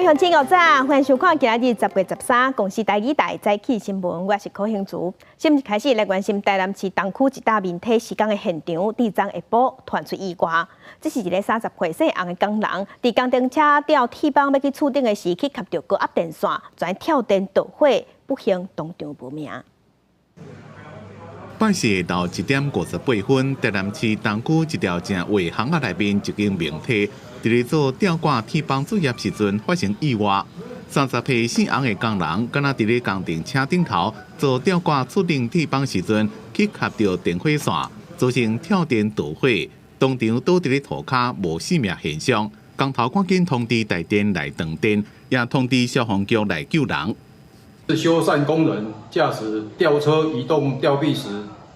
乡亲各早，欢迎收看今日10月13公司台语台早起新闻，我是柯兴竹。新闻开始来关心台南市东区一大面体施工的现场，第昨下晡传出意外。这是一个30岁姓洪的工人，伫工程车吊铁板要去厝顶的时，去夹到高压电线，转跳电导火，不幸当场无命。办事到1点58分，台南市东区一条正围巷仔内面一间明体，伫咧做吊挂铁板作业时阵发生意外。30岁姓洪的工人，敢若伫咧工程车顶头做吊挂厝顶铁板时阵，去夹到电火线，造成跳电导火，当场倒伫咧涂骹，无生命现象。工头赶紧通知台电来断电，也通知消防局来救人。是修缮工人驾驶吊车移动吊臂时，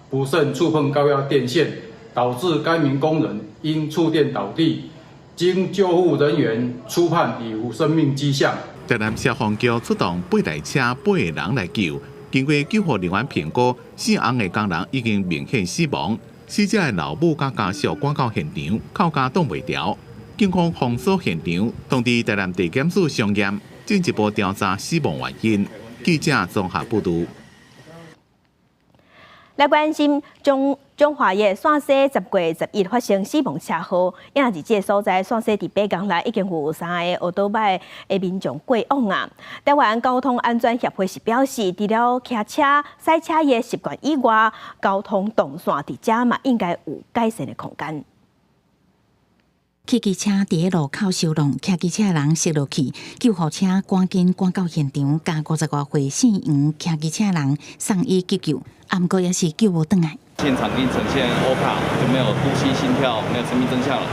不慎触碰高压电线，导致该名工人因触电倒地。经救护人员初判已无生命迹象。台南消防局出动8台车8个人来救，经过救护人员评估，姓洪的工人已经明显死亡。死者的老母甲家属赶到现场，靠家挡袂牢。警方封锁现场，通知台南地检署上验，进一步调查死亡原因。记者综合报道。来关心中华的线西10月11发生死亡车祸，因为这个所在线西伫北港内已经有3个奥多拜的民众过往啊。台湾交通安全协会是表示，除了骑车、赛车的习惯以外，交通动线伫遮嘛应该有改善的空间。骑机车伫咧路口收拢，骑机车的人摔落去，救护车赶紧赶到现场，甲50多岁姓杨骑机车的人送医急救，不过也是救无转来。现场已经呈现欧卡，就没有呼吸、心跳，没有生命征象了。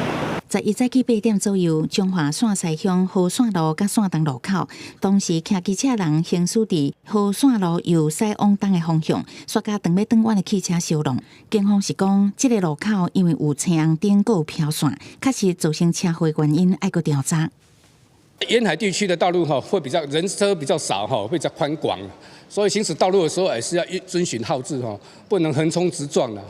11早起8点左右，中华线西乡河线路甲线东路口，当时骑机车人行驶伫河线路由西往东的方向，刷甲长要转弯的汽车相撞。警方是讲，这个路口因为有青红灯还有飘线，确实造成车祸原因，要搁调查。沿海地区的道路会比较人车比较少会比较宽广，所以行驶道路的时候也是要遵循号志不能横冲直撞的。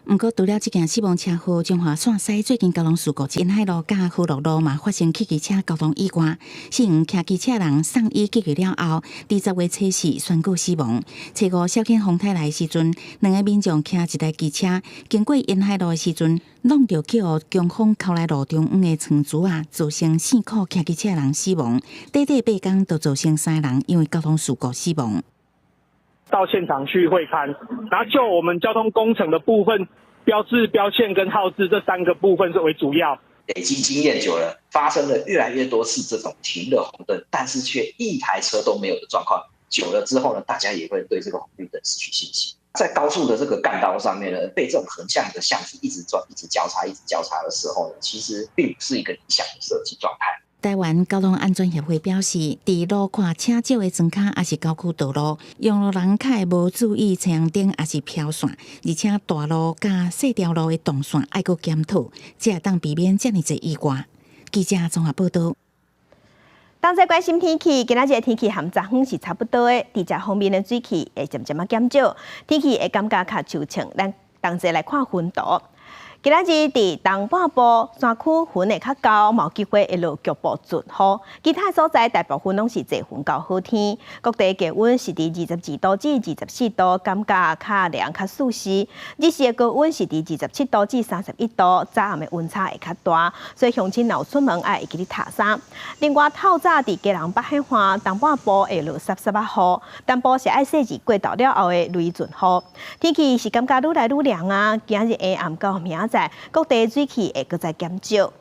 不过，除了这件死亡车祸，中华线西最近交通事故，沿海路甲河洛路嘛发生汽机车交通意外，姓骑机车人送医急救了后，20月初4宣告死亡。初5小犬风台来的时阵，2个民众骑一台机车经过沿海路的时阵，弄到叫强风扣来路中央的床珠啊，造成4个骑机车人死亡。短8天就造成3人因为交通事故死亡。到现场去会勘，然后就我们交通工程的部分，标志、标线跟号志这3个部分是为主要。累积经验久了，发生了越来越多次这种停了红灯，但是却一台车都没有的状况。久了之后呢，大家也会对这个红绿灯失去信心。在高速的这个干道上面呢，被这种横向的巷子一直交叉的时候呢，其实并不是一个理想的设计状态。台湾交通安全协会表示，伫路跨车少的庄卡，也是郊区道路，用路人较会无注意青红灯，也是飘线，而且大路甲细条路的动线爱搁检讨，才会当避免这么侪意外。记者综合报道。当在关心天气，今仔日天气和昨昏是差不多的，地质方面的水汽会渐渐减少，天气会感觉较秋晴。咱同齐来看云图。今仔日伫东半部山区云会较高，有机会会落局部阵雨。其他所在大部分拢是侪云到好天。各地气温是伫22度至24度，感觉较凉较舒适。日时的高温是伫27度至31度，早暗的温差会较大，所以乡亲若有出门爱会记得擦衫。另外，透早伫基隆北海岸东半部会落30雨，东部是爱细日过到了后的雷阵雨。天气是感觉愈来愈凉啊！今日下暗到明仔载，各地水汽会搁再减少。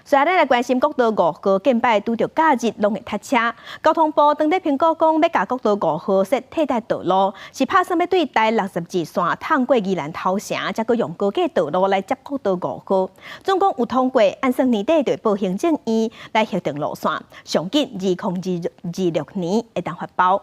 虽然咱来关心国道5号建摆拄着假日，拢会塞车。交通部当日评估讲，要甲国道5号设替代道路，是拍算要对台62线通过宜兰头城，才搁用高架道路来接国道5号。总共有通过，按算年底就报行政院来核定路线，上紧2026年会当发包。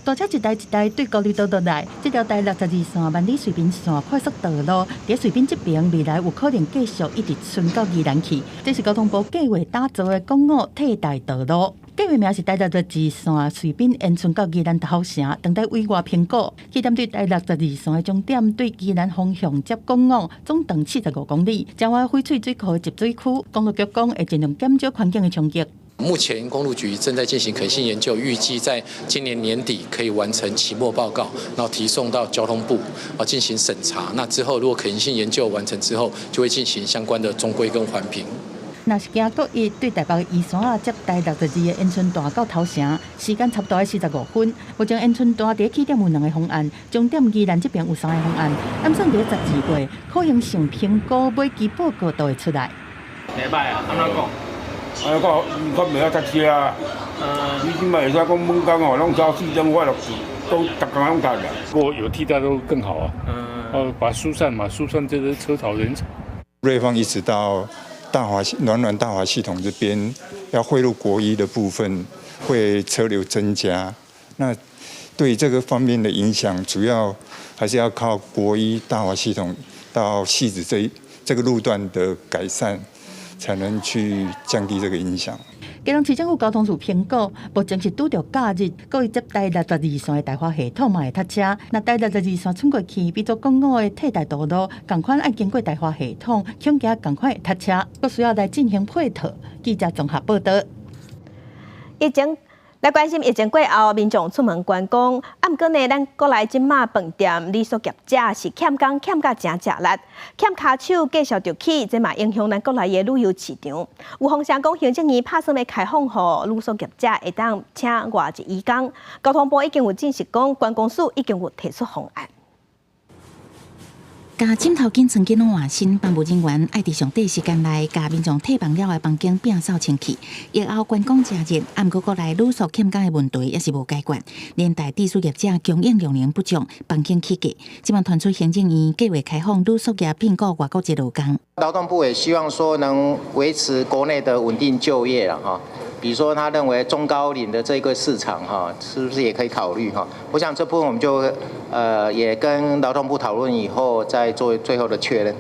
大车一台一台对高速道路来，这条台62线万里水滨线快速道路，伫水滨这边未来有可能继续一直顺到宜兰去。这是交通部计划打造的公路替代道路。计计划名是第62线随便延伸到宜兰头城，等待委外评估。起点对第62线的终点对宜兰方向接公路总长45公里，将为翡翠水库集水区。公路局讲会尽量减少环境的冲击。目前公路局正在进行可行研究，预计在今年年底可以完成期末报告，然后提送到交通部进行审查。那之后如果可行性研究完成之后，就会进行相关的中规跟环评。若是经国一对台北的二线接第62的延春段到头城，时间差不多要45分。目前延春段伫起点有2个方案，终点宜兰这边有3个方案。按算伫12月可行性评估每期报告都会出来。袂歹啊，安怎讲？啊，我袂晓塞车啊。你即摆会使讲本工哦，拢交4点5都逐工拢搭的。如果有替代都更好啊。把疏散这个车潮人潮。瑞芳一直到暖大华系统这边要汇入国一的部分，会车流增加。那对这个方面的影响，主要还是要靠国一大华系统到汐止这个路段的改善，才能去降低这个影响。基隆市政府交通署评估，目前是拄着假日，各位接第62线的大华系统嘛会塞车。那第62线穿过去，比作公路的替代道路，同款爱经过大华系统，恐惊同款会塞车，佫需要来进行配套。记者综合报道。来关心疫情过后，民众出门观光。不过呢，咱国内即马饭店、旅宿业者是欠工欠甲真吃力，欠卡手继续着起，这嘛影响咱国内的旅游市场。有风声讲，行政院拍算要开放，予旅宿业者会当请外籍移工。交通部已经有证实讲，观光署已经有提出方案。甲枕头巾、床巾拢换新，防务人员爱伫上短时间内，甲民众退房了的房间摒扫清气。疫后观光正热，不过国内旅宿欠工的问题也是无解决，连带地属业者供应量能不足，房间起价。即晚传出行政院计划开放旅宿业聘雇外国籍劳工。劳动部也希望说能维持国内的稳定就业了哈。比如说，他认为中高龄的这个市场哈，是不是也可以考虑哈？我想这部分我们就也跟劳动部讨论以后，再做最后的确认。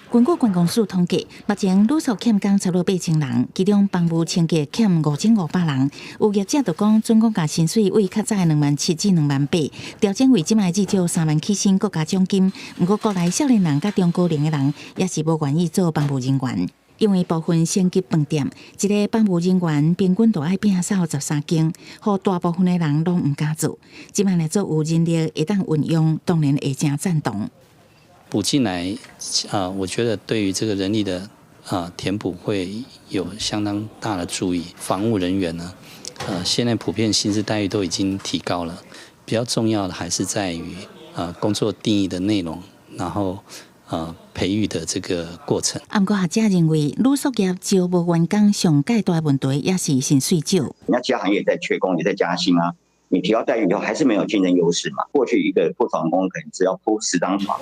根据观光署统计，目前旅宿欠工差不多8,000人，其中房务清洁欠5500人。有业者就讲，总共甲薪水为较早的27000至28000，调整为即卖至少3万起薪，各加奖金。不过，国内少年人甲中高龄的人也是无愿意做房务人员。因为部分星级饭店，一个房务人员平均都要摒扫13间，互大部分的人拢唔敢做。即摆来做有人力会当运用，当然会真赞同。补进来我觉得对于这个人力的填补会有相当大的注意。房务人员呢，现在普遍薪资待遇都已经提高了，比较重要的还是在于工作定义的内容，然后。培育的这个过程。不过学者认为，旅宿业招无员工上最大的问题也是薪水少。人家其他行业在缺工，也在加薪啊。你提高待遇以后，还是没有竞争优势嘛？过去一个铺床工可能只要铺10张床，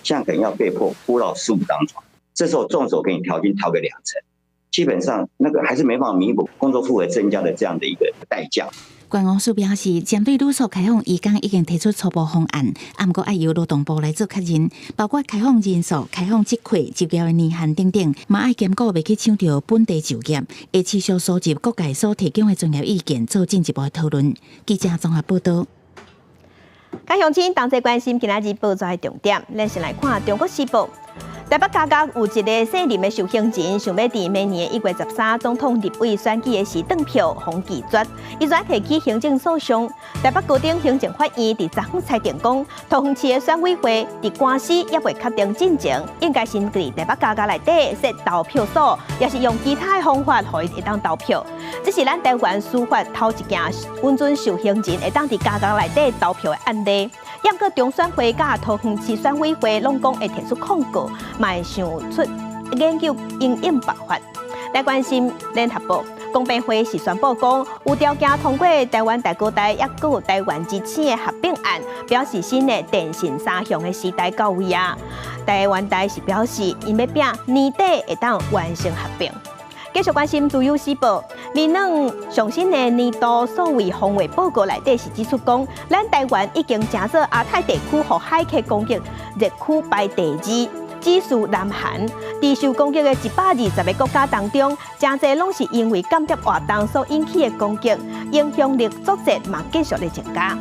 现在可能要被迫铺到15张床。这时候纵使给你调薪调个2成，基本上那个还是没办法弥补工作负荷增加的这样的一个代价。观光署表示，针对旅宿开放移工已经提出初步方案，不过要由劳动部来做确认，包括开放人数、开放职缺、就业的年限等等，嘛爱兼顾袂去抢到本地就业，会持续收集各界所提供的专业意见，做进一步的讨论。记者综合报道。感乡亲同齐关心今仔日报纸的重点，咱先来看《中国时报》。台北加加有一个姓林的受刑人，想要伫明年1月13总统立委选举的时登票，封拒绝。伊再提起行政诉讼。台北高等行政法院伫昨昏裁定讲，桃园市的选委会伫官司也未确定进程，应该先伫台北加加内底设投票所，也是用其他的方法，互伊会当投票。这是咱台湾司法头一件允准受刑人会当伫加加内底投票的案例。要个中选会甲桃园市选委会拢讲会提出控告，嘛会想出研究应用办法。来关心联合报，公平会是宣布讲有条件通过台湾大哥大也佮有台湾之星的合并案，表示新的电信三雄的时代到位啊。台湾大是表示因要拼年底会当完成合并。继续关心自由时报，民党上新的年度所谓防卫报告内底是指出讲，咱台湾已经正做亚太地区和海客攻击热区排第2。指数南韩，在受攻击的120个国家当中，真侪拢是因为间谍活动所引起的攻击，影响力逐渐嘛继续的增加。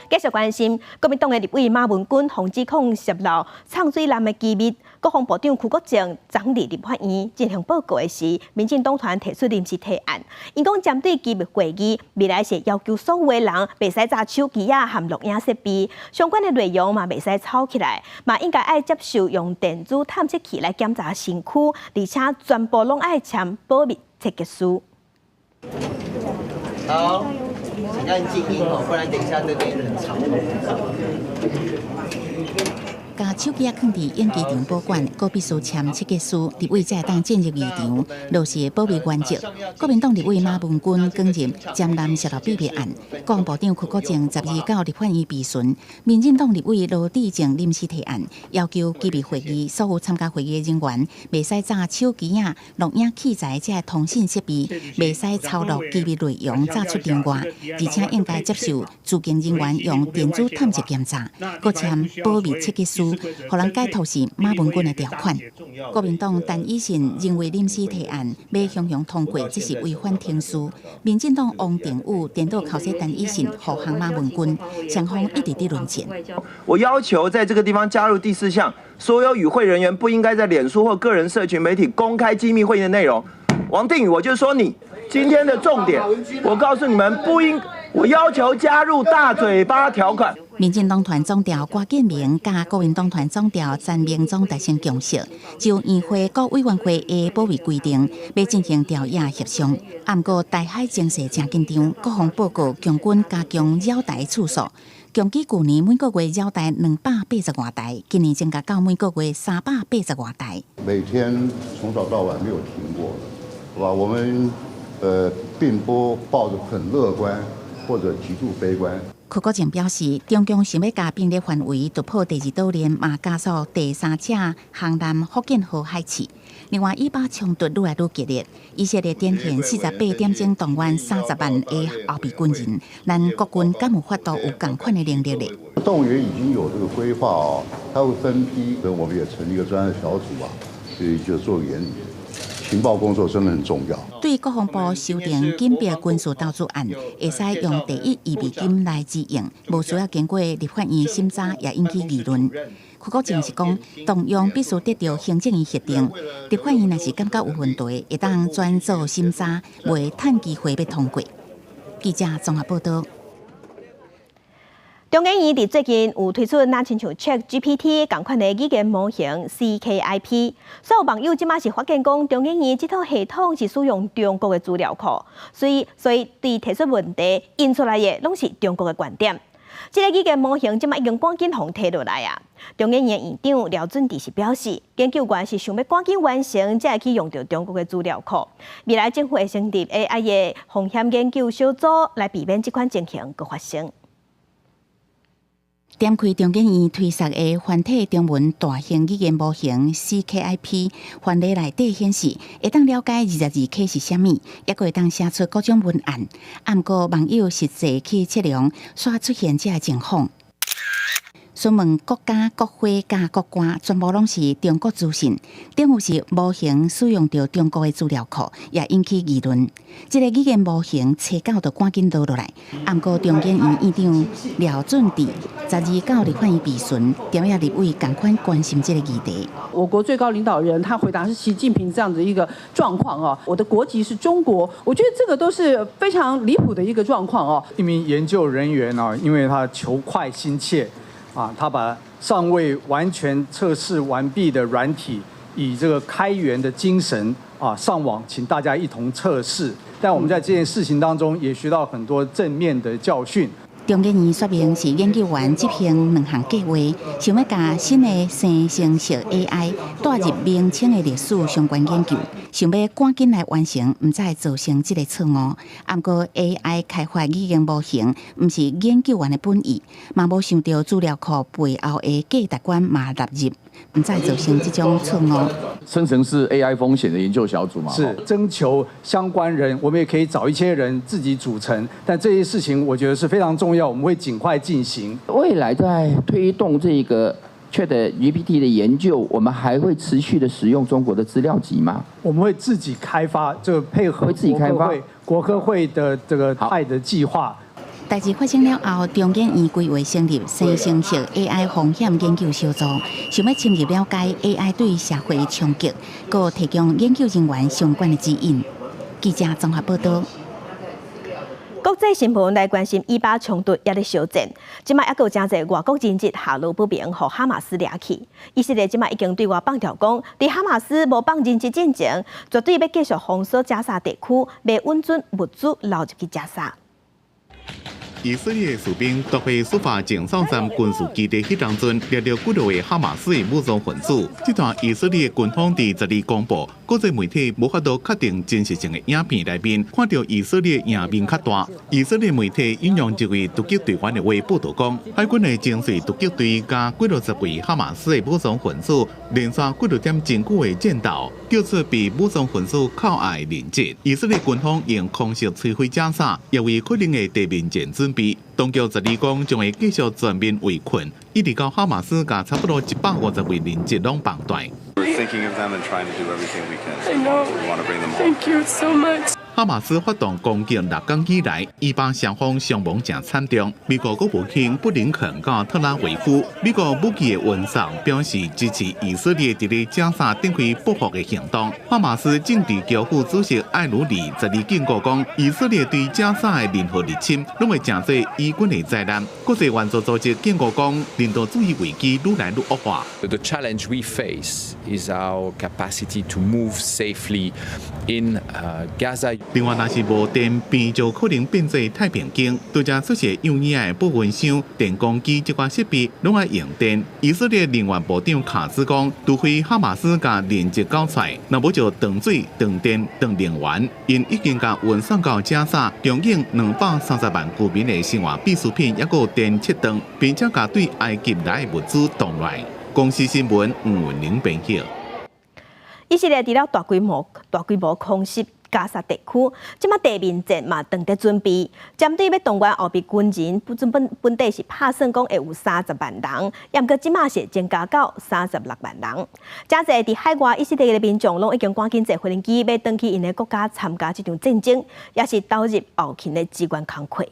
继续关心，国民党的立委马文君防指控泄露唱水南的机密，国防部长邱国正昨日立法院进行报告的时，民进党团提出临时提案，因讲针对机密会议，未来是要求所有的人袂使揸手机啊和录影设备，相关的内容嘛袂使抄起来，嘛应该爱接受用电子探测器来检查身躯，而且全部拢爱签保密切结书。好。请按静音哦，不然等一下那边很吵。把手机放伫演技场保管，个必须签切结书，立委才会当进入议场，落实保密原则。国民党立委马文君更任江南泄露秘密案，国防部长邱国正12到立法院备询，民进党立委罗致政临时提案，要求机密会议所有参加会议的人员，袂使揸手机啊、录影器材这通讯设备，袂使抄录机密内容炸出境外，而且应该接受驻京人员用电子探测检查，搁签保密切结书。互人解读是马文君的条款。国民党陈以信认为临时提案要强行通过，这是违反程序。民进党王定宇电脑考试陈以信护航马文君，双方一直在论战。我要求在这个地方加入第4项，所有与会人员不应该在脸书或个人社群媒体公开机密会议的内容。王定宇，我就说你今天的重点，我告诉你们不应。我要求加入大嘴巴条款。民进党团总调郭建明加国民党团总调詹明忠达成共识，就议会各委员会的保密规定，要进行调研协商。不过台海情势正紧张，国防报告强军加强扰台次数。强基去年每个月扰台280多台，今年增加到每个月380多台。每天从早到晚没有停过，好吧？我们并不抱着很乐观或者极度悲观。邱国正表示，中共想要加兵力范围突破第2岛链，嘛加速第3只航南福建号海市。另外，以巴冲突愈来愈激烈，以色列点现48点钟动员30万的后备军人，咱国军敢有法度有同款的能力呢？动员已经有这个规划哦，它会分批，我们也成立一个专案小组啊，所以就做研拟。情报工作真的很重要。对国防部修订紧迫军事投资案，会使用第1预备金来支应，无需要经过立法院审查，也引起议论。邱国正是讲，动用必须得到行政院核定，立法院若是感觉有问题，会当转做审查，袂趁机会要通过。记者综合报道。中研院伫最近有推出那亲像 ChatGPT 同款的语言模型 CKIP， 所有网友即马是发现讲，中研院这套系统是使用中国的资料库，所以对提出问题引出来的拢是中国的观点。这个语言模型即马已经赶紧互摕落来啊！中研院院长廖准智是表示，研究员是想要赶紧完成，才会去用到中国的资料库。未来政府会成立 AI 的风险研究小组，来避免这款情形搁发生。点开中研院推出的繁体中文大型语言模型 CKIP， 范例内底显示，会当了解22K 是啥物，也会当写出各种文案。不过网友实际去测量，煞出现这情况。询问国家、国会加国官，全部拢是中国资讯。等于是模型使用到中国的资料库，也引起议论。这个语言模型测稿就赶紧落来。不过中研院院长廖准智12到立法院备询，点也立委同款关心这个议题。我国最高领导人他回答是习近平这样的一个状况哦，我的国籍是中国，我觉得这个都是非常离谱的一个状况哦。一名研究人员啊，因为他求快心切。他把尚未完全测试完毕的软体，以这个开源的精神上网，请大家一同测试。但我们在这件事情当中也学到很多正面的教训。中研院说明是研究员执行2项计划，想要把新的生成式 AI 带入明清的历史相关研究，想要赶紧来完成，唔再造成这个错误。不过 AI 开发语言模型，唔是研究员的本意，嘛无想到资料库背后的价值观嘛纳入，唔再造成这种错误。生成式 AI 风险的研究小组嘛，是征求相关人，我们也可以找一些人自己组成，但这些事情我觉得是非常重要，我们会尽快进行。未来在推动这个 ChatGPT 的研究，我们还会持续的使用中国的资料集吗？我们会自己开发，这个配合国科会的这个派的计划。代志发生了后，中研院规划成立西城市 AI 风险研究小组，想要深入了解 AI 对社会的冲击，佮提供研究人员相关的指引。记者综合报道。国际新闻来关心以巴冲突也在烧战，即卖还有真侪外国人质下落不明，互哈马斯掠去。以色列即卖已经对外放条讲，伫哈马斯无放人质进前，绝对要继续封锁加沙地区，未允准物资流入去加沙。以色列士兵夺回苏法前哨站军事基地迄当阵，掠到几多位哈马斯的武装分子。这段以色列军方伫12日公布，国际媒体无法度确定真实性的影片内面，看到以色列赢面较大。以色列媒体引用一位突击队员的话报道讲，海军的精锐突击队加几60位哈马斯的武装分子，连续几多点真久的战斗，叫出被武装分子靠岸的连接。以色列军方用空袭摧毁加沙，也为可能的地面战准备。当局12日讲，将会继续全面围困，一直到哈马斯甲差不多150位人质拢绑带。哈马斯发动攻击6天以来，以巴双方伤亡正惨重。美国国务卿布林肯甲特拉维夫，美国武器的运送表示支持以色列伫咧加沙展开报复的行动。哈马斯政治局副主席艾鲁里12日警告讲，以色列对加沙的任何入侵，拢会成做以军的灾难。国际援助组织警告讲，人道主义危机愈来愈恶化。The challenge we face is our capacity to move safely in Gaza. 另外，若是无电，便就可能变做太平间。对这出现幼儿的部分箱、电工机这款设备拢爱用电。以色列能源部长卡斯讲，除非哈马斯甲连接搞出来，若无就断水、断电、断能源。因已经甲运送到加沙，供应230万居民的生活必需品，也有电切断，并且甲对埃及来的物资冻来。公司新闻吴文玲编辑。以色列除了大规模空袭加沙地区，即马地面战嘛当得准备，针对要动员后备军人，本地是拍算讲会有30万人，也毋过即马是增加到36万人。真侪伫海外以色列的民众拢已经赶紧坐飞机要登去因的国家参加这场战争，也是投入后勤的资源工课。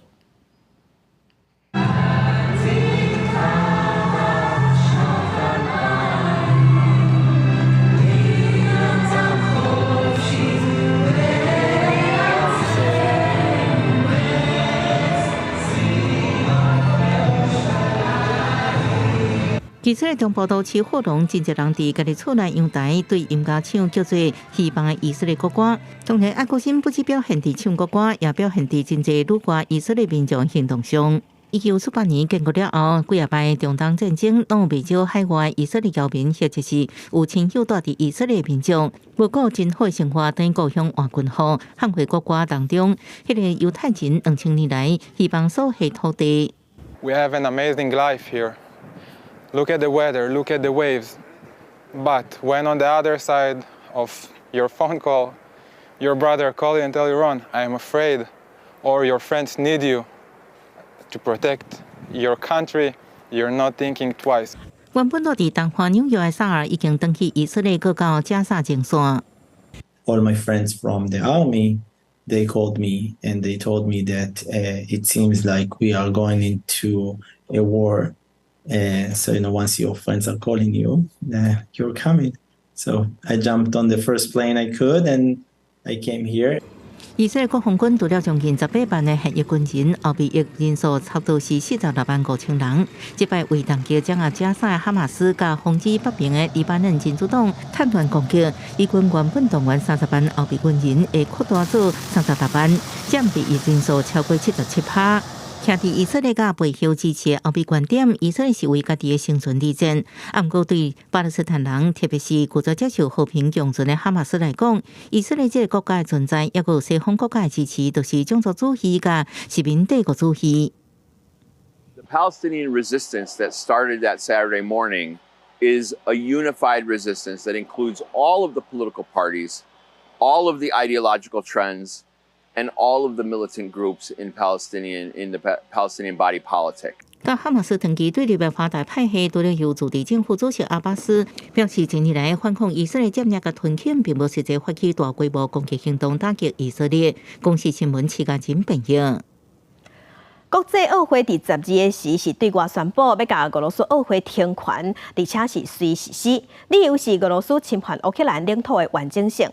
以色列中部都市火龙真侪人伫家己厝内阳台对音乐唱叫做希望的以色列国歌。当然，爱国心不止表现伫唱国歌，也表现伫真侪辱华以色列民众行动上。1948年建国了后，几啊摆中东战争，拢有不少海外以色列侨民，或者是有亲友住伫以色列民众，无过真好生活，等于故乡换军号，捍卫国歌当中，迄个犹太人2000年来希望所系土地。We have an amazing life here. Look at the weather, look at the waves. But when on the other side of your phone call, your brother call you and tell you, Ron, I am afraid, or your friends need you to protect your country, you're not thinking twice. 原本住伫东华纽约的萨尔已经登去以色列各到加沙前线。All my friends from the army, they called me and they told me that it seems like we are going into a war. So once your friends are calling you, you're coming. So I jumped on the first plane I could, and I came here. 以色列国防军除了将近18万的现役军人，后备役人数差不多是46万5千人。这摆为当击掌握加沙的哈马斯甲防止北平的黎巴嫩真主党趁乱攻击，以军原本动员30万后备军人，会扩大做36万，占比役人数超过77%。徛伫以色列甲背后支持的后备观点，以色列是为家己的生存利战。不过对巴勒斯坦人，特别是拒绝接受和平共存的哈马斯来讲，以色列这个国家的存在，也有西方国家的支持，就是种族主义甲殖民帝国主义。The Palestinian resistance that started that Saturday morning is a unified resistance that includes all of the political parties, all of the ideological trends, and all of the militant groups in the Palestinian body politic. 甲哈马斯长期对立的华大派系，除了由驻地政府主席阿巴斯表示，近年来反抗以色列占领甲屯垦，并无实际发起大规模攻击行动打击以色列。公司新闻七家真朋友。国际奥会第12个时是对外宣布要甲俄罗斯奥会停权，而且是随实施，理由是俄罗斯侵犯乌克兰领土的完整性。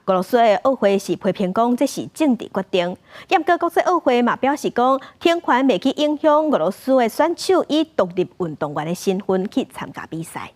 俄罗斯的奥会是批评讲这是政治决定，不过国际奥会嘛表示讲停权未去影响俄罗斯的选手以独立运动员的身份去参加比赛。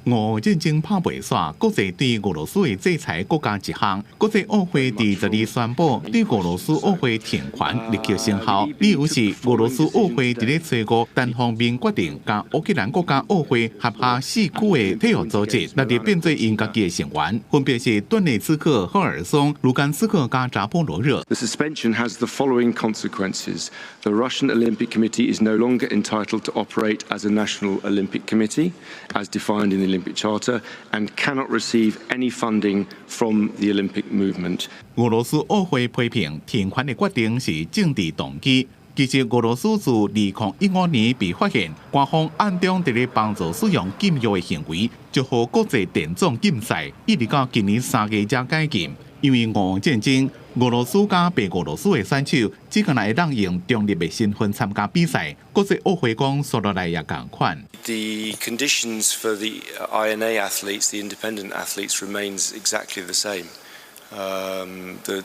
俄乌战争拍袂煞，国际对俄罗斯的制裁国家一项。国际奥会第12宣布对俄罗斯奥会停权立即生效，理由是俄罗斯奥会伫咧最高单方面决定，甲乌克兰国家奥会辖下4区的体育组织纳入变做因家己的成员，分别是顿涅茨克、赫尔松、卢甘斯克加扎波罗热。 The suspension has the following consequences: the Russian Olympic Committee is no longer entitled to operate as a national Olympic committee, as defined in the Olympic Charter, and cannot receive any funding from the Olympic movement. 俄罗斯奥会批评停权的决定是政治动机。其实，俄罗斯自2015年被发现官方暗中伫咧帮助使用禁药的行为，就予国际电总禁赛，一直到今年3月才解禁。因为俄乌战争，俄羅斯加白俄羅斯的選手只敢會當用中立的身份參加比賽。國際奧會講說落來也同款。The conditions for the INA athletes, the independent athletes, remains exactly the same. The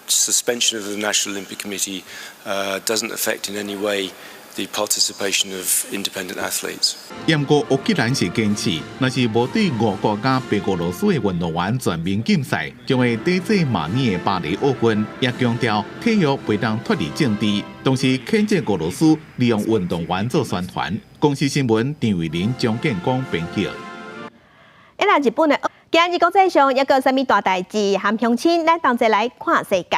suspension of the National Olympic Committee doesn't affect in any way the participation of independent athletes. 不過烏克蘭是堅持，若是無對俄國加白俄羅斯的運動員全面禁賽，將會抵制明年的巴黎奧運。也強調體育袂當脫離政治，同時譴責俄羅斯利用運動員做宣傳。公司新聞陳偉林、張建光編輯。日本的今日國際上一個什麼大代誌，和鄉親咱同齊來看世界。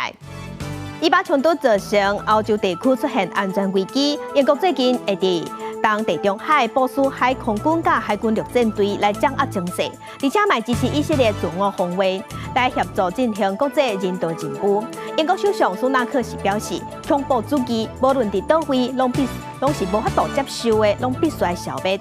以巴衝突造成歐洲地區出現安全危機，英國最近會伫東地中海部署海空軍甲海軍陸戰隊來掌握情勢，而且嘛支持以色列自我防衛，來協助進行國際人道任務。英國首相蘇納克是表示，恐怖主義無論佇倒位，攏是無法度接受的，攏必須來消滅。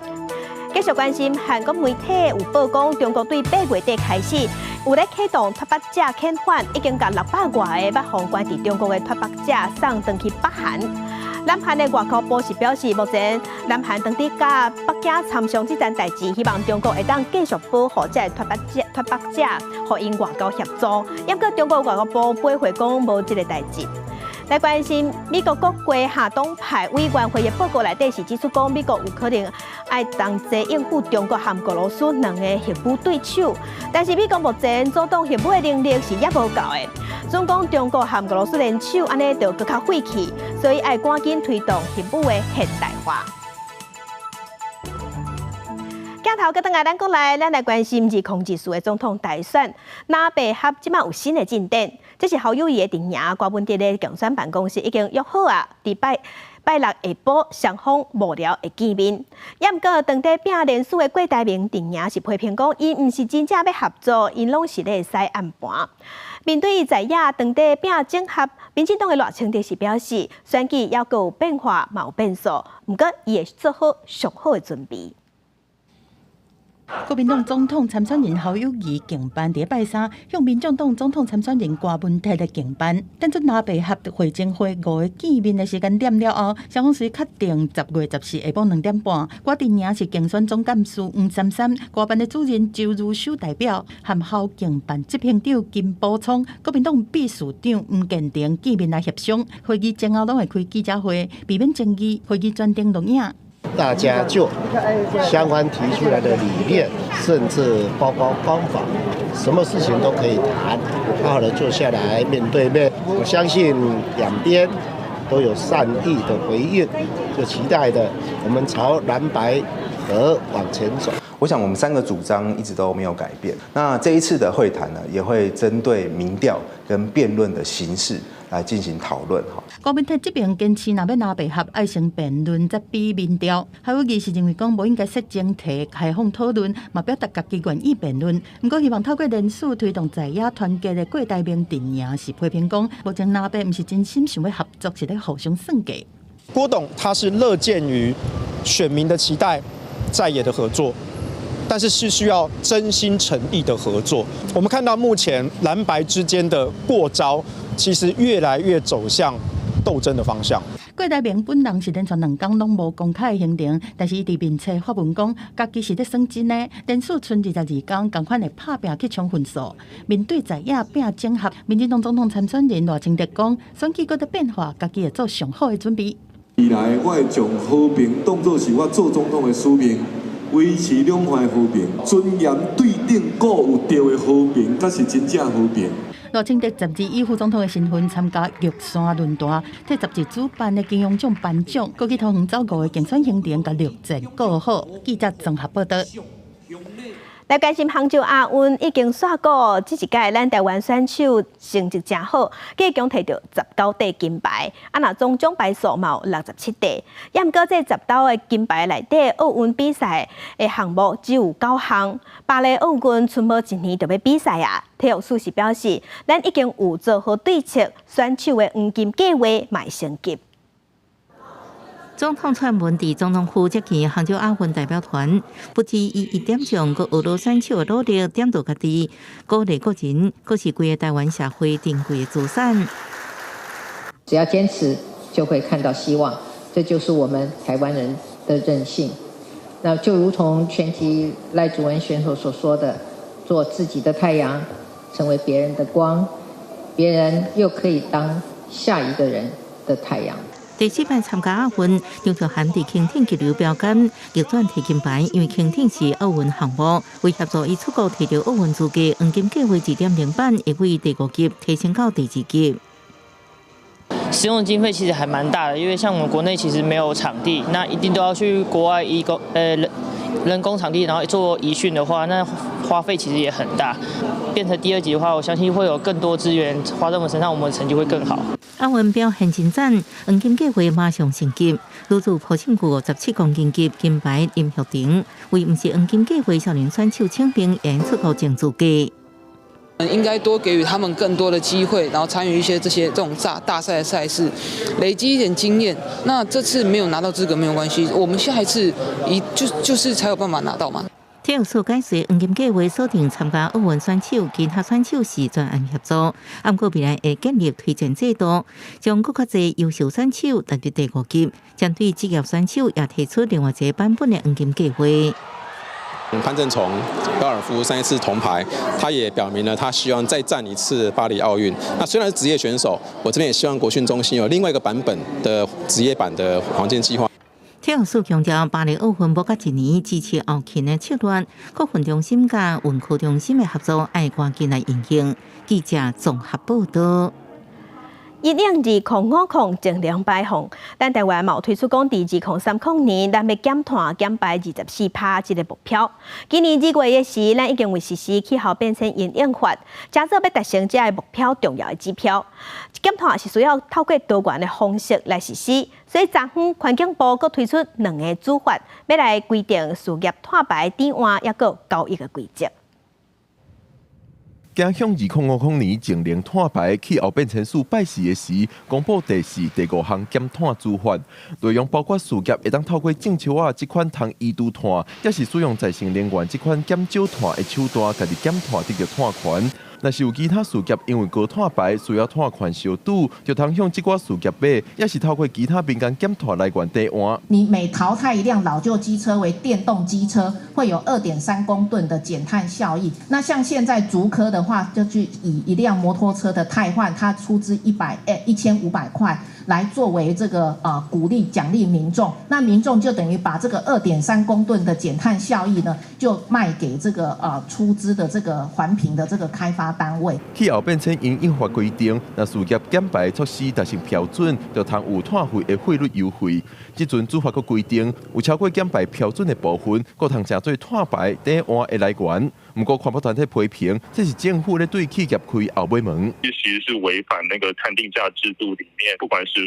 繼續關心韓國媒體有報講，中國對8月底開始有咧啟動脫北者遣返，已經甲600多個北韓關佇中國嘅脫北者送回去北韓。南韓嘅外交部是表示，目前南韓當地甲北京參詳這件代誌，希望中國會當繼續保護這脫北者，互因外交協助。不過中國外交部駁回講無這個代誌。來關心美國國會下黨派委員會嘅報告內底是指出講，美國有可能愛同齊應付中國和俄羅斯兩個核武對手，但是美國目前阻擋核武嘅能力是也無夠嘅。總講中國和俄羅斯聯手安尼就更較晦氣，所以愛趕緊推動核武嘅現代化。鏡頭跟等下咱過來，咱來關心2024嘅總統大選，南北合即馬有新嘅進展。這是侯友宜嘅陣營，郭文哲嘅競選辦公室已經約好啊，禮拜6下晡雙方幕僚會見面。也毋過，當地拼連署嘅郭台銘陣營是批評講，伊毋是真正要合作，因攏是咧使暗盤。面對在野當地拼整合，民進黨嘅賴清德是表示，選舉要有變化，嘛有變數，毋過伊會做好上好嘅準備。國民黨總統參選人侯友宜競辦第拜3，向民眾黨總統參選人郭文泰來競辦。等出南北合會前會5個見面的時間點了後，雙方是確定10月14下晡2點半。郭陣營是競選總幹事吳珊珊，郭辦的主任周如秀代表，和後競辦執行長金寶聰、國民黨秘書長吳建廷見面來協商。會議前後攏會開記者會，避免爭議。會議專程錄影。大家就相關提出來的理念，甚至包括方法，什麼事情都可以談，好好的坐下來面對面。我相信兩邊都有善意的回應，就期待的我們朝藍白合往前走。我想我们3个主张一直都没有改变。那这一次的会谈呢，也会针对民调跟辩论的形式来进行讨论。国民党这边坚持，若要拿白合，爱先辩论再比民调。还有议是认为讲，无应该设争题开放讨论，嘛表达家己愿意辩论。不过希望透过联署推动在野团结的郭台铭阵营是批评讲，目前拿白不是真心想要合作，是在互相算计。郭董他是乐见于选民的期待，在野的合作。但是需要真心诚意的合作。我们看到目前蓝白之间的过招，其实越来越走向斗争的方向。郭台铭本人是连续2天拢无公开行程，但是伊伫面册发文讲，家己是咧算真的，连续剩22天，同款的拍拼去冲分数。面对在野拼整合，民进党总统参选人赖清德讲，选举搁在变化，家己会做上好的准备。未来我会将和平当作是我做总统的使命。维持两岸和平，尊严对等，各有对的和平，才是真正和平。赖清德10日以副总统的身份参加玉山论坛，替10日主办的金融奖颁奖，过去桃园走5个竞选行程，甲6站过好。记者综合报道。来关心杭州亚运已经煞过，这一届咱台湾选手成绩真好，计共摕到19块金牌，若总奖牌数嘛有67块。也毋过这19块金牌内底，奥运比赛的项目只有9项。芭蕾奥运剩无1年就要比赛啊！体育署是表示，咱已经有做好对策，选手的黄金计划卖升级。总统蔡文伫总统府接见杭州亚运代表团，不止伊一点上个俄罗选手的努力点到家己，鼓励个人，更是规个台湾社会珍贵的资产。只要坚持，就会看到希望，这就是我们台湾人的韧性。那就如同拳击赖祖文选手所说的，做自己的太阳，成为别人的光，别人又可以当下一个人的太阳。第4摆参加亚运，杨卓涵伫轻艇急流标杆逆转摕金牌，因为轻艇是奥运项目，为协助伊出国摕到奥运资格，黄金计划2.0版会为第5级提升到第2级。使用的经费其实还蛮大的，因为像我们国内其实没有场地，那一定都要去国外人工场地，然后做移训的话，那花费其实也很大。变成第2级的话，我相信会有更多资源花在我们身上，我们的成绩会更好。亚运表现真赞，黄金计划马上升级，女子破庆谷57公斤级金牌林玉婷，为不是黄金计划少年选手请兵演出国竞资格。应该多给予他们更多的机会，然后参与一些这种大赛的赛事，累积一点经验。那这次没有拿到资格没有关系，我们下一次就是才有办法拿到嘛。体育署解释，黄金计划锁定参加奥运选手，其他选手是专案合作。不过未来会建立推荐制度，将更较侪优秀选手达到第5级，针对职业选手也提出另外一个版本的黄金计划。潘正崇、高尔夫3次铜牌，他也表明了他希望再战一次巴黎奥运。那虽然是职业选手，我这边也希望国训中心有另外一个版本的职业版的黄金计划。体育署强调，巴黎奥运无甲1年支持后勤的策略，国训中心甲运科中心的合作，爱赶紧来运行。记者综合报道。102005前2摆红，咱台湾嘛推出讲，伫2030年，咱要减碳减排24%这个目标。今年2月的时，咱已经为实施气候变迁因应法，加做要达成这个目标重要的指标。减碳是需要透过多元的方式来实施，所以昨天环境部阁推出2个主法，要来规定事业碳排点换，也阁交易的规则。走向2050年净零碳排气候变迁署拜示的时，公布第4、第5项减碳主法，内容包括事业会当透过种树啊这款通移除碳，也是使用再生能源这款减少碳的手段，家己减碳得到碳权。若是有其他事业因为高碳排需要碳权小度，就通向这寡事业买，也是透过其他民间减碳来源抵换。你每淘汰一辆老旧机车为电动机车，会有2.3公吨的减碳效益。那像现在竹科的话，就去以一辆摩托车的汰换，它出资1500块。来作为这个鼓励奖励民众，那民众就等于把这个2.3公吨的减碳效益呢，就卖给这个出资的这个环评的这个开发单位。气候变迁因印法规定，若事业减排措施达成标准，就通有碳费的汇率优惠。即阵主法阁规定，有超过减排标准的部分，阁通成做碳排抵换的来源。不过，环保团体批评，这是政府咧对企业开后尾门。其实是违反那个碳定价制度里面，不管是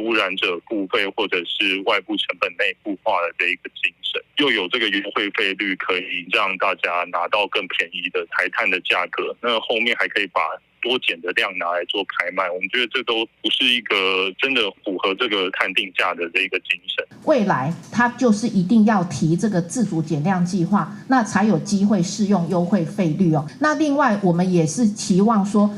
污染者付费，或者是外部成本内部化的这一个精神，又有这个优惠费率，可以让大家拿到更便宜的台碳的价格。那后面还可以把多减的量拿来做拍卖，我们觉得这都不是一个真的符合这个碳定价的这一个精神。未来它就是一定要提这个自主减量计划，那才有机会适用优惠费率哦。那另外我们也是期望说，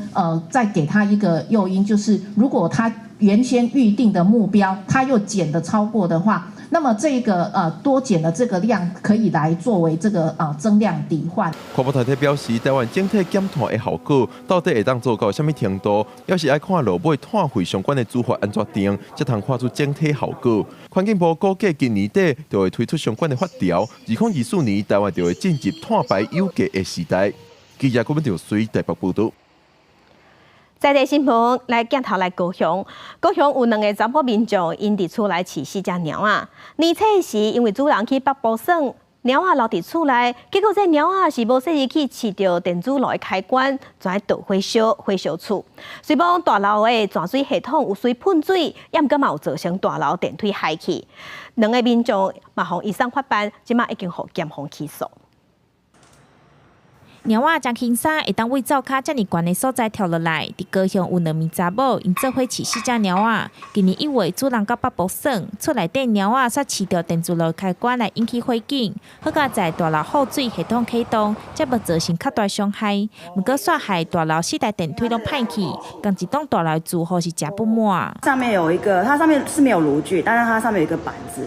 再给他一个诱因，就是如果他原先预定的目标，他又减得超过的话，那么这个多减的这个量可以来作为这个增量抵换。环保团体表示，台湾整体减碳的效果到底会当做到什么程度，要是爱看落尾碳费相关的做法安怎定，才通看出整体效果。环境部估计今年底就会推出相关的法条，2024年台湾就会进入碳排有价的时代。记者郭文条随台北报道。在地新闻来镜头来高雄，高雄有2个查甫民众因伫厝内饲4只猫仔，年初时因为主人去北部耍，猫仔留伫厝内，结果这猫仔是无细去饲到电子炉的开关，全导火烧厝。虽讲大楼的泉水系统有水喷水，也毋过嘛有造成大楼电梯害去。2个民众嘛向移送法办，即马已经互检方起诉。猫仔将轻纱会当为灶骹遮尔悬的所在跳落来，伫高雄有2名查某因做伙饲4只猫仔。今年1月，主人到北部耍，厝内底猫仔煞饲到电磁炉开关来引起火警，好在在大楼后水系统启动，才无造成较大伤害。不过煞害大楼4台电梯都歹去，共一栋大楼的住户是食不满。上面有一个，它上面是没有炉具，但是它上面有一个板子，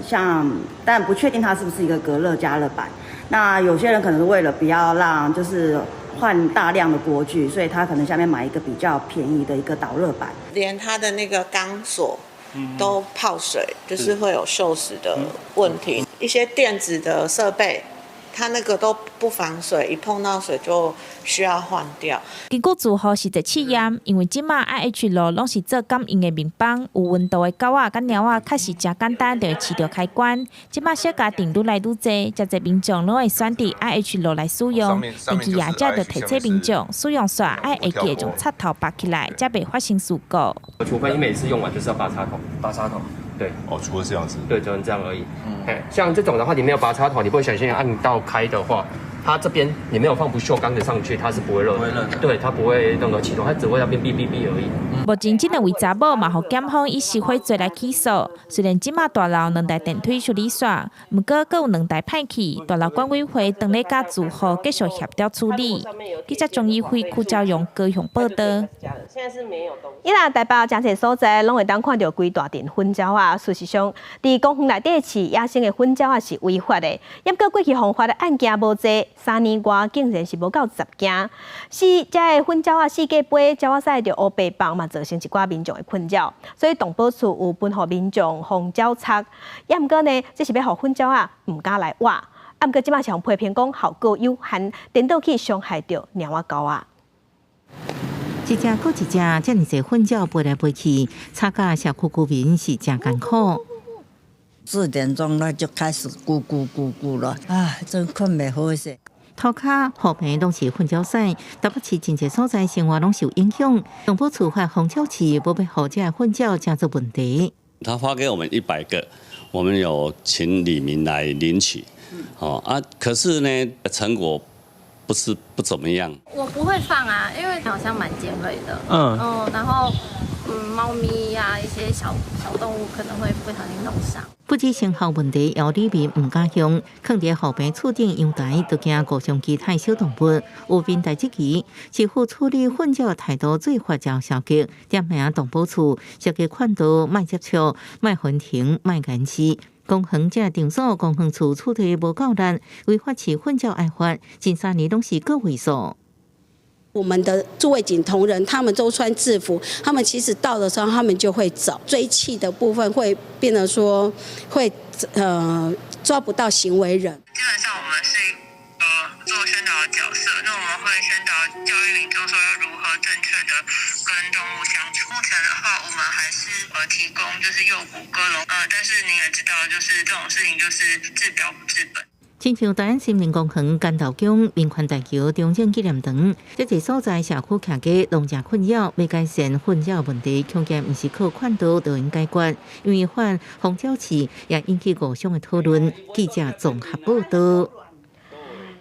但不确定它是不是一个隔热加热板。那有些人可能为了不要让就是换大量的锅具，所以他可能下面买一个比较便宜的一个导热板，连它的那个钢索都泡水，就是会有锈蚀的问题。一些电子的设备，它那个都不防水，一碰到水就需要换掉。经过住户实际试验，因为即马 IH 炉拢是做感应的面板，有温度的狗仔甲猫仔确实真简单，就会饲到开关。即马小家庭愈来愈多，真侪民众拢会选择 IH 炉来使用。电器业者就提醒民众，使用煞爱会记将插头拔起来，才袂发生事故。除非你每次用完就是要拔插头，拔插头。对，除了这样子，对，只能这样而已。像这种的话，你没有拔插头，你不会小心按到开的话，它这边你没有放不锈钢的上去，它是不会热的。对，它不会任何启动，它只会那边哔哔哔而已。目前这2位查某嘛，互检方以失火罪来起诉。虽然即马大楼2台电梯处理煞，不过阁有2台歹去，大楼管委会当咧甲住户继续协调处理。记者钟义辉、邱兆勇高雄报道。现在是没有东西。伊若台北真侪所在，拢会当看到规大阵粉鸟啊。事实上，伫公园内底饲野生的粉鸟啊是违法的。也过过去防法的案件无济，3年外竟然是无到10件。这的粉鸟啊四界飞，鸟仔屎着乌白棒嘛，造成一寡民众的困扰。所以动保处有分互民众防鸟贼。也过呢，这是要互粉鸟啊唔敢来挖。过即马像批评讲效果有限，颠倒去伤害着猫仔狗仔。一只搁一只，遮尔侪粉鸟飞来飞去，吵甲社区居民是真艰苦。4点钟了就开始咕咕咕咕了，真困袂好势。涂骹、河边拢是粉鸟屎，台北市真侪所在生活拢受影响。动保处发防鸟市，无要互这粉鸟真做问题。他发给我们100个，我们有请里民来领取，可是呢，成果不怎么样。我不会放啊，因为好像蛮尖锐的。然后猫咪呀、一些小动物可能会不小心弄伤。不止成效问题，有里民唔敢用，放伫后边厝顶阳台，都惊高雄其他小动物。有民代质疑，市府处理粉鸟态度最发酵消极，点名动保处设计劝导卖接触、卖分停、卖延期。公园者定所公园处处理无够力，违法饲粉鸟爱罚，近3年拢是个位数。我们的驻卫警同仁，他们都穿制服，他们其实到的时候，他们就会走。追緝的部分会变得说，会抓不到行为人。基本上我们是做宣导的角色，那我们会宣导教育民众说要如何正确的跟动物相处。目前的话，我们还是提供就是诱捕鸽笼，但是您也知道，就是这种事情就是治标不治本。亲像台湾新民公园、干道宫、民权大桥、中正纪念堂，这些所在社区徛家农家困扰，要改善混扰问题，恐惊不是靠款刀就能解决。因为反红鸟市也引起互相的讨论。记者综合报道。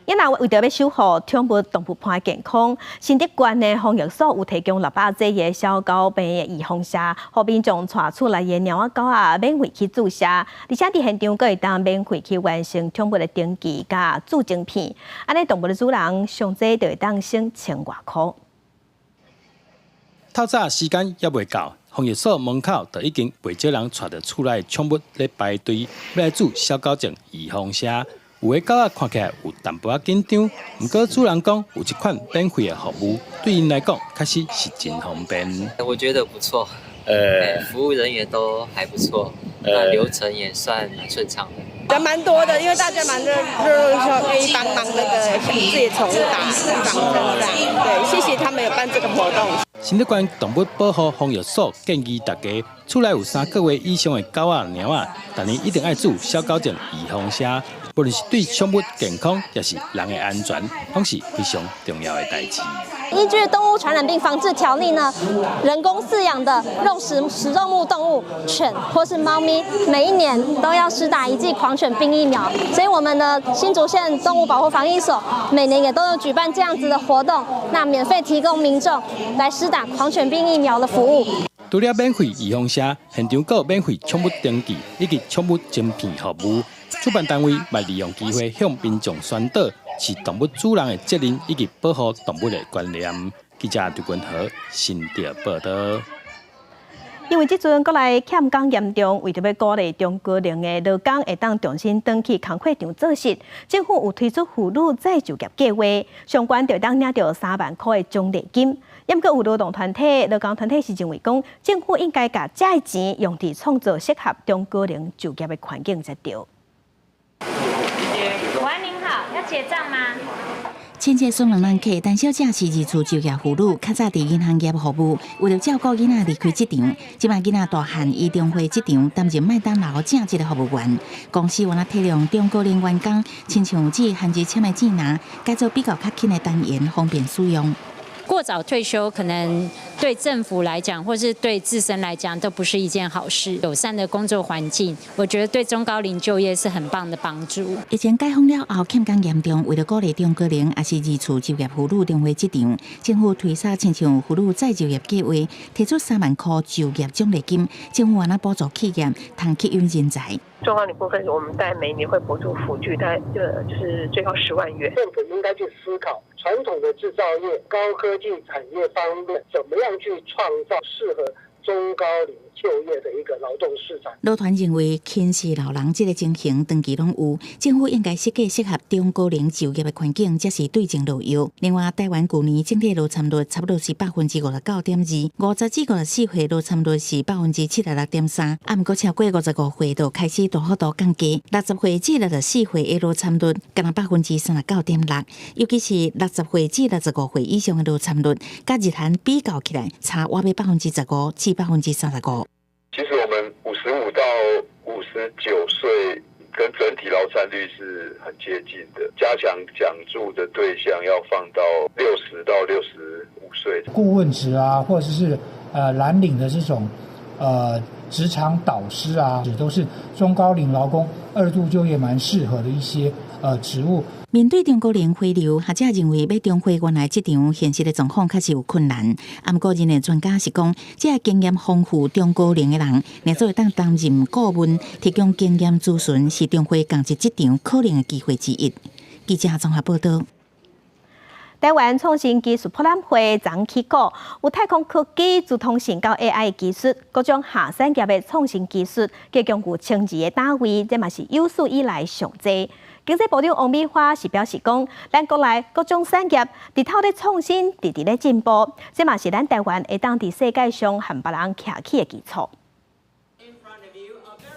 因为着要守护宠物动物盘的健康，新德县的防疫所有提供600剂的小狗病的预防针，互民众带出来的猫仔狗仔免费去注射，而且伫现场可以当免费去完成宠物的登记甲注晶片，安尼动物的主人上济就会当省1000多块。透早时间也未到，防疫所门口就已经不少人带着厝内宠物咧排队，要来注小狗症预防针。有的狗仔看起来有淡薄仔紧张，不过主人讲有一款免费的服务，对因来讲确实是真方便。我觉得不错，服务人员都还不错，那流程也算蛮顺畅的。人蛮多的，因为大家蛮热说可以帮忙那个自己的宠物打预防针这样。对，谢谢他们有办这个活动。新德县动物保护防疫所建议大家，厝内有3个月以上的狗仔、猫仔，逐年一定要注小狗症预防针。无论是对宠物健康，也是人的安全，拢是非常重要的代志。依据《动物传染病防治条例》呢，人工饲养的食肉目动物，犬或是猫咪，每一年都要施打1剂狂犬病疫苗。所以我们的新竹县动物保护防疫所每年也都有举办这样子的活动，那免费提供民众来施打狂犬病疫苗的服务。除了免费预防针，现场还有免费宠物登记以及宠物晶片服务。主办单位也利用机会向民众宣导是动物主人的责任以及保护动物的观念。记者刘君和新竹报道。因为即阵国内欠工严重，为着要鼓励中高龄的劳工会当重新转去工课场做事，政府有推出妇女再就业计划，相关就当领到3万块的奖励金。也毋过有劳动团体、劳工团体是认为讲，政府应该把这些钱用伫创造适合中高龄就业的环境才对。午安，您好，要结账吗？亲切送人人客，陈小姐是日厝就业妇女，较早伫银行业服务，为了照顾囡仔离开职场，即摆囡仔大汉以中华职场担任麦当劳正职的服务员。公司原来体谅中高龄员工，亲像只限制签的技能，改做比较较轻的单元，方便使用。过早退休可能对政府来讲，或是对自身来讲，都不是一件好事。友善的工作环境，我觉得对中高龄就业是很棒的帮助。疫情解封了后，欠工严重，为了鼓励中高龄也是日厝就业妇女重回职场，政府推出亲像妇女再就业计划，提出3万块就业奖励金，政府还补助企业，通吸引人才。中高龄部分，我们在每年会补助辅具，大概就是最高10万元。政府应该去思考传统的制造业、高科技产业方面，怎么样去创造适合中高龄就业的一个劳动市场。劳团认为，轻视老人这个情形长期拢有，政府应该设计适合中高龄就业的环境，才是对症下药。另外，台湾去年整体劳参率差不多是59.2%，50至54岁劳参率是76.3%，啊，不过超过55岁就开始大幅度降低，60岁至64岁的劳参率干那39.6%，尤其是60岁至65岁以上的劳参率，甲日韩比较起来，差约15%至35%。其实我们55到59岁跟整体劳参率是很接近的，加强奖助的对象要放到60到65岁。顾问职啊，或者是蓝领的这种职场导师啊，也都是中高龄劳工2度就业蛮适合的一些职务。面对中高龄回流，学者认为要重回原来职场，现实的状况确实有困难。不过，人的专家是讲，这经验丰富中高龄的人，能做当担任顾问，提供经验咨询，是重回共一职场可能的机会之一。记者综合报道。台湾创新技术博览会昨起稿，有太空科技、自通讯到 AI 的技术，各种下产业的创新技术，加强有称职的单位，这嘛是有史以来上济。经济部长王美花是表示讲，咱国内各种产业伫透咧创新，直咧进步，这嘛是咱台湾会当伫世界上和别人徛起的基础。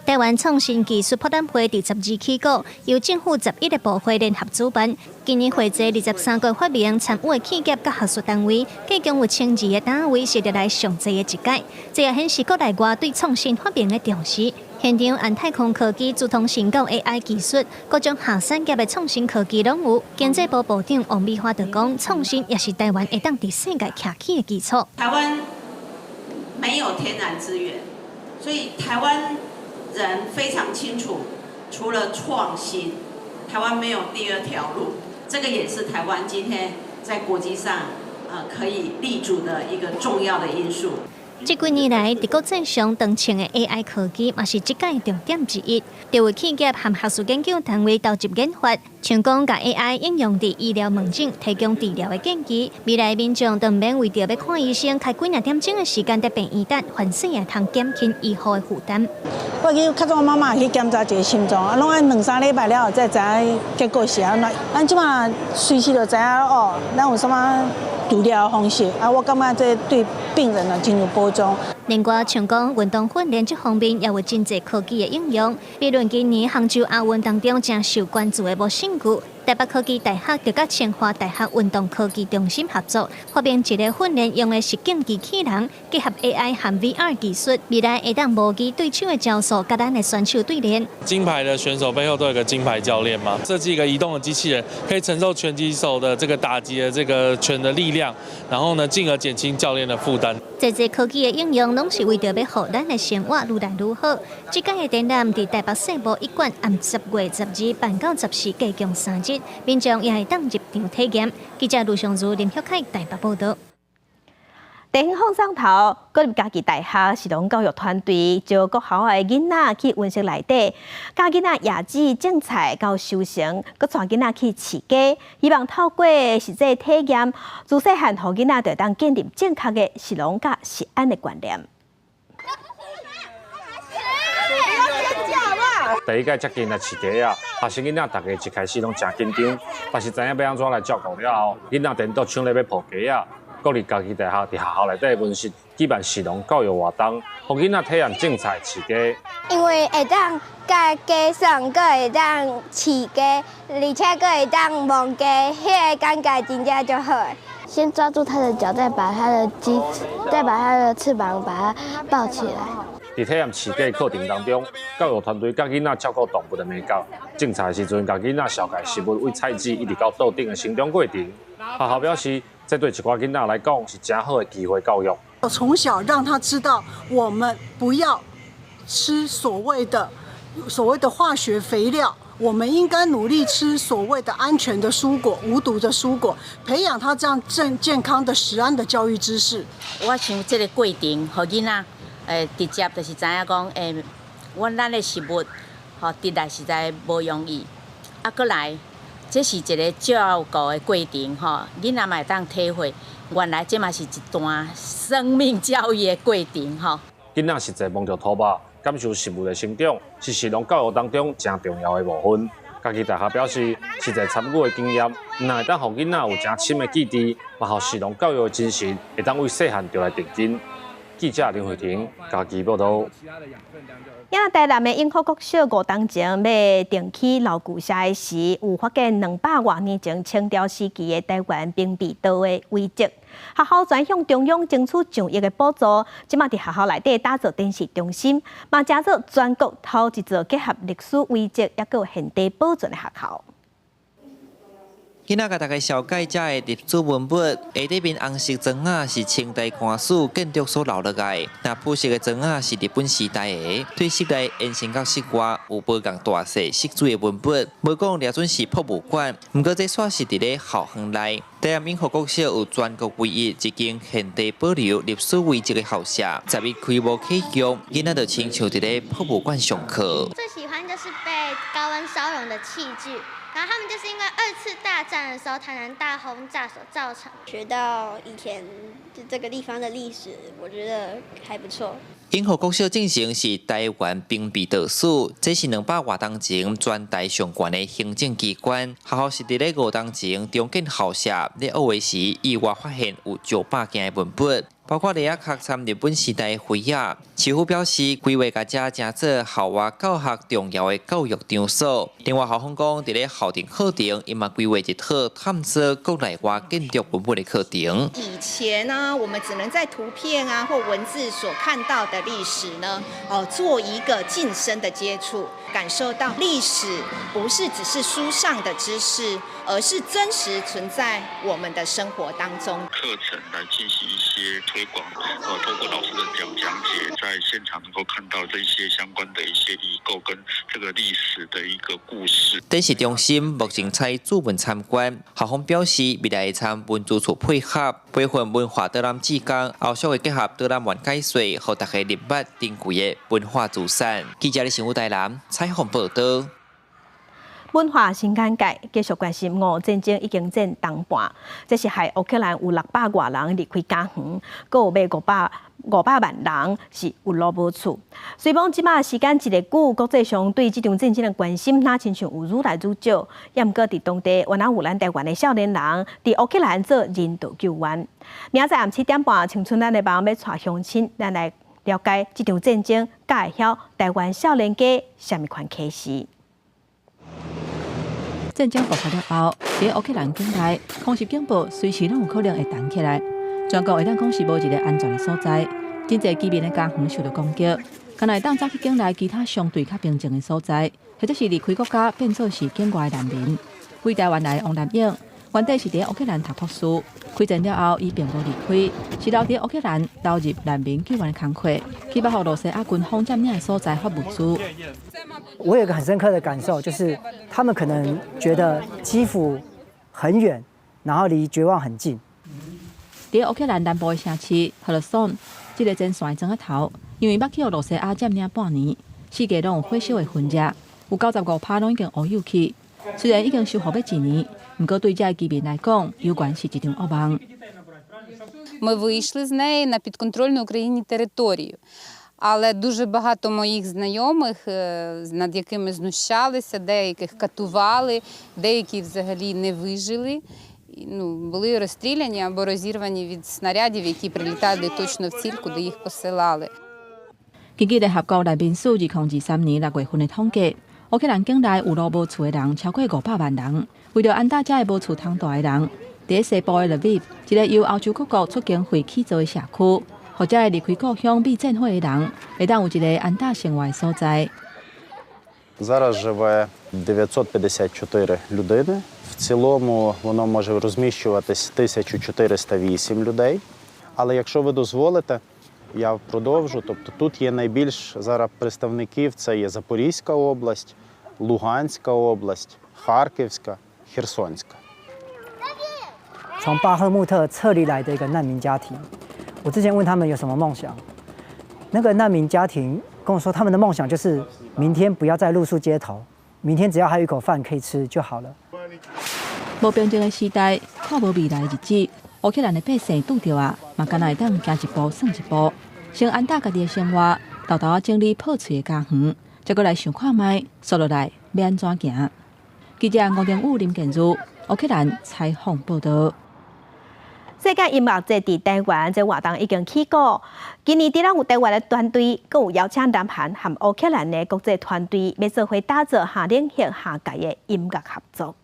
台湾创新技术博览会第12期过，由政府11个部会联合主办。今年会期23个发明参与的企业甲学术单位，计共有1200个单位是历来上侪的一届。这也显示国内外对创新发明的重视。现场按太空科技、自动性到 AI 技术，各种下产业的创新科技拢有。经济部部长王美花就讲，创新也是台湾会当伫世界徛起的基础。台湾没有天然资源，所以台湾人非常清楚，除了创新，台湾没有第二条路。这个也是台湾今天在国际上可以立足的一个重要的因素。这几年来，伫国际上当前的 AI 科技，嘛是这届重点之一。就为企业和学术研究单位投入研发，像讲把 AI 应用伫医疗门诊，提供治疗的建议。未来民众都唔免为着要看医生，开几廿点钟的时间在病医等，反正也通减轻医护的负担。我去较早妈妈去检查一个心脏，拢爱2-3礼拜了后才知影结果是安怎。咱即马随时就知影哦，咱有什么治疗方式啊？我感觉这对病人真有保障。另外，像讲运动训练这方面，也有真侪科技的应用。比如今年杭州亚运当中正受关注的无胜句，台北科技大学就甲清华大学运动科技中心合作，发明一个训练用的实境机器人，结合 AI 和 VR 技术，未来会当模拟对手的招数，甲咱的选手对练。金牌的选手背后都有个金牌教练嘛，设计一个移动的机器人，可以承受拳击手的这个打击的这个拳的力量，然后呢，进而减轻教练的负担。这科技的应用，拢是为着要让咱的生活愈来愈好。这届的展览伫台北世博一馆，按10月12办到14，计共3日，民众也会当入场体验。记者卢尚如、林旭凯台北报道。地方放送头，国立家己大学是拢教育团队招各校的囡仔去温室内底，教囡仔野子种菜到收成，佮带囡仔去饲鸡，希望透过实际体验，自细汉互囡仔就当建立正确的食农甲食安的观念。第一届接近来饲鸡啊，学生囡仔大家一开始拢真紧张，但是知影要安怎来照顾了后，囡仔连到抢咧要抱鸡啊。国立家己大学伫学校内底温室举办食农教育活动，互囡仔体验种菜、饲鸡。因为会当甲鸡爽，佮会当饲鸡，而且佮会当摸鸡，迄个感觉真正就好。先抓住它的脚，再把它的翅膀把它抱起来。伫体验饲鸡课程当中，教育团队甲囡仔照顾动物的美感，种菜时阵甲囡仔小解食物为菜籽一直到稻顶的成长过程。学校表示，这对一寡囡仔来讲是真好的机会教育。我从小让他知道，我们不要吃所谓的化学肥料，我们应该努力吃所谓的安全的蔬果、无毒的蔬果，培养他这样健康的食安的教育知识。我想这个过程，互囡仔直接就是知影讲，咱的食物，得来实在无容易，过来。这是一个照顾的过程，囡仔嘛会当体会，原来这嘛是一段生命教育的过程，囡仔实在摸着土壤，感受食物的生长，是食农教育当中真重要的部分。家己大学表示，实在参与的经验，唔但会当互囡仔有真深的记忆，嘛互食农教育的精神，会当为细汉就来定根。记者林慧婷，家己报道。亚台南的永福国小5当前要定起老旧社的时，有发现200多年前清朝时期的台湾兵备道的遗迹。学校专向中央争取上亿的补助，即马伫学校内底打造电视中心，嘛加做全国头一座结合历史遗迹，也有现地保存的学校。今仔甲大家小解这的历史文物，下底面红色砖仔是清代官署建筑所留落来，那朴色的砖仔是日本时代的。对室内延伸到室外有无共大小色水的文物，无讲掠准是博物馆，不过这煞是伫咧校园内。台南永福国小有全国唯一一间现地保留历史遗迹的校舍，10月开幕启用，囡仔就亲像伫咧博物馆上课。最喜欢就是被高温烧融用的器具。然后他们就是因为2次大战的时候台南大轰炸所造成。学到以前这个地方的历史，我觉得还不错。永和国小进行是台湾兵备导数，这是200多年前全台上悬的行政机关。学校是伫咧5年前重建校舍，咧学的时意外发现有900件的文笔。包括里亚刻参日本时代徽仔，市府表示规划甲这成做校外教学重要的教育场所。另外，校方讲，伫咧校庭课程，伊嘛规划一套探索国内外建筑文物的课程。以前呢，我们只能在图片啊或文字所看到的历史呢，做一个近身的接触，感受到历史不是只是书上的知识，而是真实存在我们的生活当中。课程来进行一些推广，透过老师的讲解，在现场能够看到这些相关的一些遗构跟这个历史的一个故事。展示中心目前采驻文参观，校方表示未来会参文资处配合，培训文化导览志工，后续会结合导览员解说，让大家认捌珍贵的文化资产。记者李成武台南采访报道。文化新眼界继续关心俄战争已经战当半，这是害乌克兰有600多人离开家园，阁有500万人是有路无厝。虽讲即马时间一个久，国际上对这场战争的关心哪亲像有愈来愈少，也毋过伫当地原来有咱台湾的少年人伫乌克兰做人道救援。明仔暗7点半，青春咱的网要带乡亲，咱来了解这场战争，甲会晓台湾少年家什么款启示。战争爆发了后，伫乌克兰境内，空袭警报随时拢有可能会弹起来。全国会当讲是无一个安全的所在，真侪居民的家园受到攻击。敢若会当走去境内其他相对较平静的所在，或者是离开国家变做是境外难民。为台湾来的王南英，原底是伫乌克兰读博士，开战了后，伊并无离开，是留伫乌克兰投入难民救援的工作，去帮助罗西亚军轰占领的所在发物资。我有一个很深刻的感受，就是他们可能觉得基辅很远，然后离绝望很近。伫乌克兰南部的城市赫尔松，这个前线庄仔头，因为捌去罗西亚占领半年，四界拢有火烧的痕迹，有95%拢已经乌有去。虽然已经修复要1年，不过对这些居民来讲，有关是一场噩梦。Ми вийшли з неї на підконтрольну Україні територію. Але дуже багато моїх знайомих, над якими знущалися, деяких катували, деякі взагалі не вижили, були розстріляні або розірвані від снарядів, які прилітали точно в ціль, куди їх посилали. 根据联合国难民署2023年6月份的统计，乌克兰境内有路无厝的人超过500万人。为了安搭这个无厝通住的人，伫西部的 Lviv， 一个由欧洲各国出境会起造的社区。或者离开故乡避战火的人，会当有一个安搭生活的所在。Зараз живе 954 людини. В цілому воно може розміщуватись 1408 людей. Але якщо ви дозволите, я продовжу. Тобто тут є найбільш зараз представників, це є Запорізька область, Луганська область, Харківська, Херсонська. 从巴赫穆特撤离来的一个难民家庭。我之前问他们有什么梦想，那个难民家庭跟我说，他们的梦想就是明天不要再露宿街头，明天只要还有一口饭可以吃就好了。无平静的时代，看无未来的日子，乌克兰的百姓拄着啊，嘛敢若会当行一步算一步，先安搭家己的生活，偷偷整理破碎的家园，再过来想看卖，接落来要安怎行？记者吴定武、林建如，乌克兰采访报道。世界音乐节伫台湾这活动已经起过，今年伫咱有台湾的团队，更有邀请南韩和乌克兰的国际团队，要做伙打造下领域下界的音乐合作。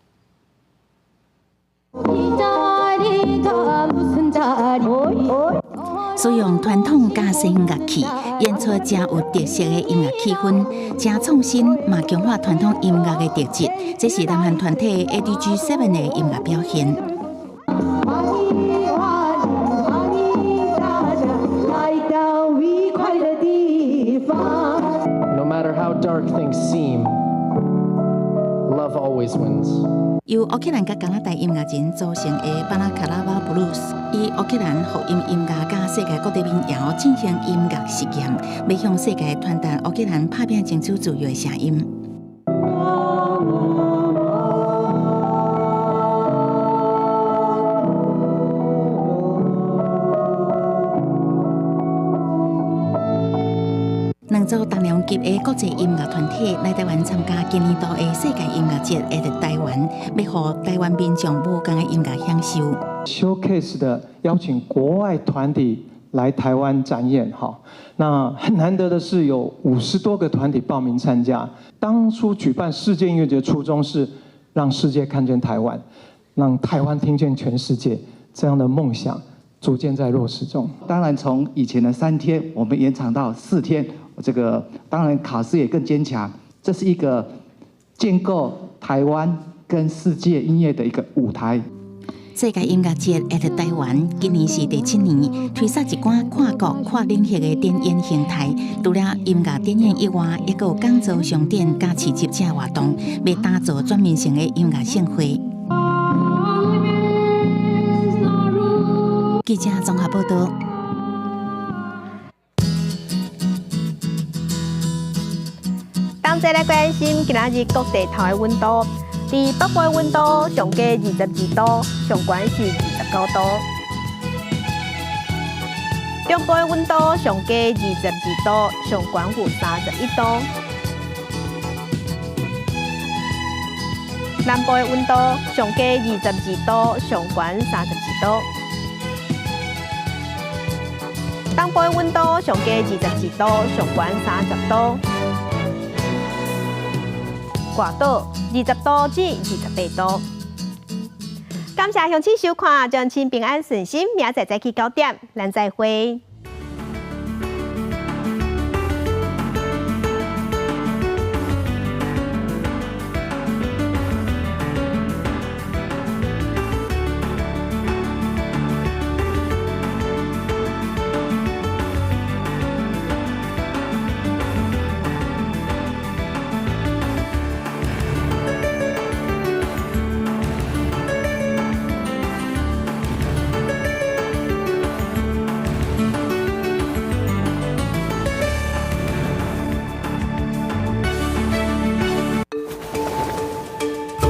使用传统加西乐器，演出真有特色的音乐气氛，真创新，嘛强化传统音乐的特质。这是南韩团体 ADG7 的音乐表现。No matter how dark things seem, love always wins. 由乌克兰甲加拿大音乐人组成的巴拉卡拉瓦布鲁斯，以乌克兰福音音乐甲世界各地民谣进行音乐实验，要向世界传达乌克兰拍拼争取自由的声音。组重量级的国际音乐团体来台湾参加今年度的世界音乐节，在台湾，要让台湾民众无同的音乐享受。Showcase 的邀请国外团体来台湾展演，那很难得的是有50多个团体报名参加。当初举办世界音乐节初衷是让世界看见台湾，让台湾听见全世界，这样的梦想逐渐在落实中。当然，从以前的3天，我们延长到4天，当然卡斯也更坚强。这是一个建构台湾跟世界音乐的一个舞台。世界音乐节在台湾，今年是第7年，推出一款跨国跨领域的展演形态。除了音乐展演以外，也有讲座、商店加市集等活动，要打造全面性的音乐盛会。记者综合报道。同齐来关心今仔日国地头的温度。伫北部的温度上加22度，上悬是29度；中部的温度上加22度，上悬有31度；南部的温度上加22度，上悬32度；东部的温度上加22度，上悬30度；外岛20度至28度。感谢乡亲收看，将亲平安顺心，明仔载早起9点，咱再会。